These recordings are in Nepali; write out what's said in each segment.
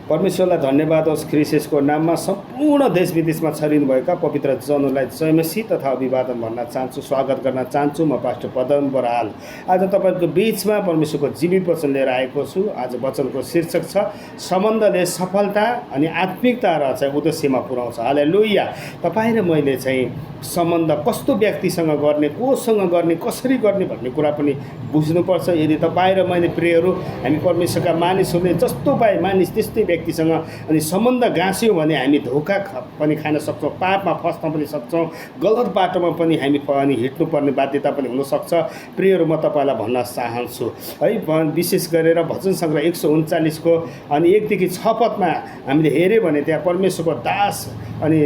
परमेश्वरलाई धन्यवाद होस्। ख्रिस्ट नाममा सम्पूर्ण देश विदेशमा छरिनुभएका पवित्र जनहरूलाई जयमसी तथा अभिवादन भन्न चाहन्छु, स्वागत गर्न चाहन्छु। म पास्टर पदम बराल आज तपाईँको बिचमा परमेश्वरको जीवित वचन लिएर आएको छु। आज वचनको शीर्षक छ सम्बन्धले सफलता अनि आत्मिकता र चाहिँ उद्देश्यमा पुर्याउँछ। हालेलुया। तपाईँ र मैले चाहिँ सम्बन्ध कस्तो व्यक्तिसँग गर्ने, कोसँग गर्ने, कसरी गर्ने भन्ने कुरा पनि बुझ्नुपर्छ। यदि तपाईँ र मैले प्रियहरू हामी परमेश्वरका मानिसहरूले जस्तो पाए मानिस त्यस्तै व्यक्तिसँग अनि सम्बन्ध गाँस्यौँ भने हामी धोका पनि खान सक्छौँ, पापमा फस्न पनि सक्छौँ, गलत बाटोमा पनि हामी हिँड्नुपर्ने बाध्यता पनि हुनसक्छ। प्रियहरू म तपाईँलाई भन्न चाहन्छु है, विशेष गरेर भजन सङ्ग्रह 139 को अनि 1 देखि 6 पदमा हामीले हेऱ्यो भने त्यहाँ परमेश्वरको दास अनि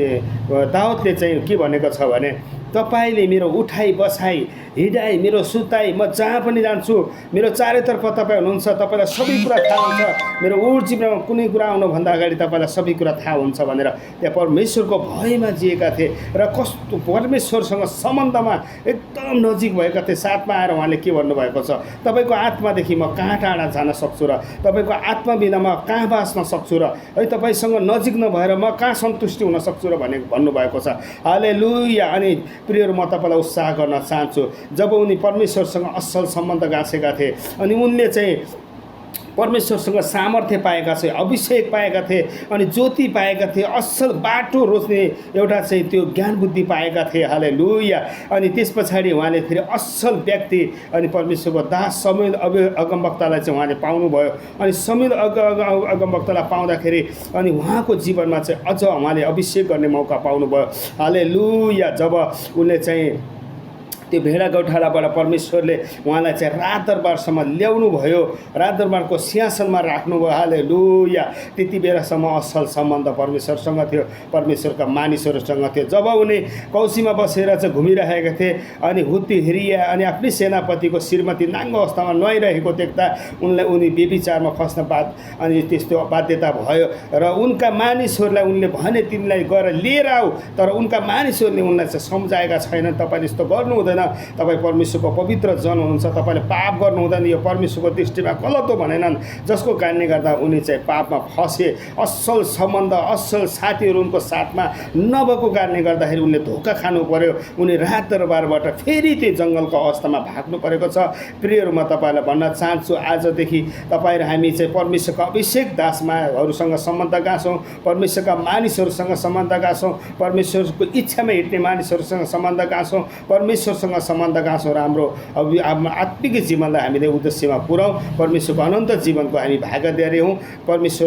दाउदले चाहिँ के भनेको छ भने, तपाईँले मेरो उठाइ बसाइ हिँडाइ मेरो सुताइ, म जहाँ पनि जान्छु मेरो चारैतर्फ तपाईँ हुनुहुन्छ, तपाईँलाई सबै कुरा थाहा हुन्छ, मेरो ऊर्ज जीवनमा कुनै कुरा आउनुभन्दा अगाडि तपाईँलाई सबै कुरा थाहा हुन्छ भनेर त्यहाँ परमेश्वरको भयमा जिएका थिए र कस्तो परमेश्वरसँग सम्बन्धमा एकदम नजिक भएका थिए। साथमा आएर उहाँले के भन्नुभएको छ, तपाईँको आत्मादेखि म कहाँ टाढा जान सक्छु र तपाईँको आत्मा बिना म कहाँ बाँच्न सक्छु र है तपाईँसँग नजिक नभएर म कहाँ सन्तुष्टि हुन सक्छु र भन्नुभएको छ। हालेलुया। अनि प्रियहरू म तपाईँलाई उत्साह गर्न चाहन्छु। जब उनी परमेश्वरसँग असल सम्बन्ध गाँसेका थिए अनि उनले चाहिँ परमेश्वरसँग सामर्थ्य पाएका थिए, अभिषेक पाएका थिए अनि ज्योति पाएका थिए, असल बाटो रोज्ने एउटा चाहिँ त्यो ज्ञान बुद्धि पाएका थिए। हालेलुया। अनि त्यस पछाडि उहाँले फेरि असल व्यक्ति अनि परमेश्वरको दास समुएल अगमवक्तालाई चाहिँ उहाँले पाउनुभयो। अनि समुएल अगमवक्तालाई पाउँदाखेरि अनि उहाँको जीवनमा चाहिँ अझ उहाँले अभिषेक गर्ने मौका पाउनुभयो। हालेलुया। जब उनले चाहिँ त्यो भेडा गौठालाबाट परमेश्वरले उहाँलाई चाहिँ राजदरबारसम्म ल्याउनु भयो, राजदरबारको सिंहासनमा राख्नुभयो। हालेलुया। त्यति बेलासम्म असल सम्बन्ध परमेश्वरसँग थियो, परमेश्वरका मानिसहरूसँग थियो। जब उनी कौसीमा बसेर चाहिँ घुमिरहेका थिए अनि हुत्ती हिरिया अनि आफ्नै सेनापतिको श्रीमती नाङ्गो अवस्थामा नुहाइरहेको देख्दा उनी व्यभिचारमा फस्न अनि त्यस्तो बाध्यता भयो र उनका मानिसहरूलाई उनले भने तिमीलाई गएर लिएर आऊ, तर उनका मानिसहरूले उनलाई चाहिँ सम्झाएका छैनन्, तपाईँले यस्तो गर्नु हुँदैन, तपाईँ परमेश्वरको पवित्र जन हुनुहुन्छ, तपाईँले पाप गर्नु हुँदैन, यो परमेश्वरको दृष्टिमा गलत हो भनेनन्। जसको कारणले गर्दा उनी चाहिँ पापमा फसे। असल सम्बन्ध, असल साथीहरू उनको साथमा नभएको कारणले गर्दाखेरि उनले धोका खानु पर्यो। उनी राजदरबारबाट फेरि त्यो जङ्गलको अवस्थामा भाग्नु परेको छ। प्रियहरू म तपाईँलाई भन्न चाहन्छु, आजदेखि तपाईँ र हामी चाहिँ परमेश्वरका अभिषेक दासमाहरूसँग सम्बन्ध गाँसौँ, परमेश्वरका मानिसहरूसँग सम्बन्ध गाँसौँ, परमेश्वरको इच्छामा हिँड्ने मानिसहरूसँग सम्बन्ध गाँसौँ, परमेश्वरसँग सम्बन्ध गाँसौँ र हाम्रो आत्मिक जीवनलाई हामीले उद्देश्यमा पुर्याउँ, परमेश्वरको अनन्त जीवनको हामी भागीदारी हौँ। परमेश्वर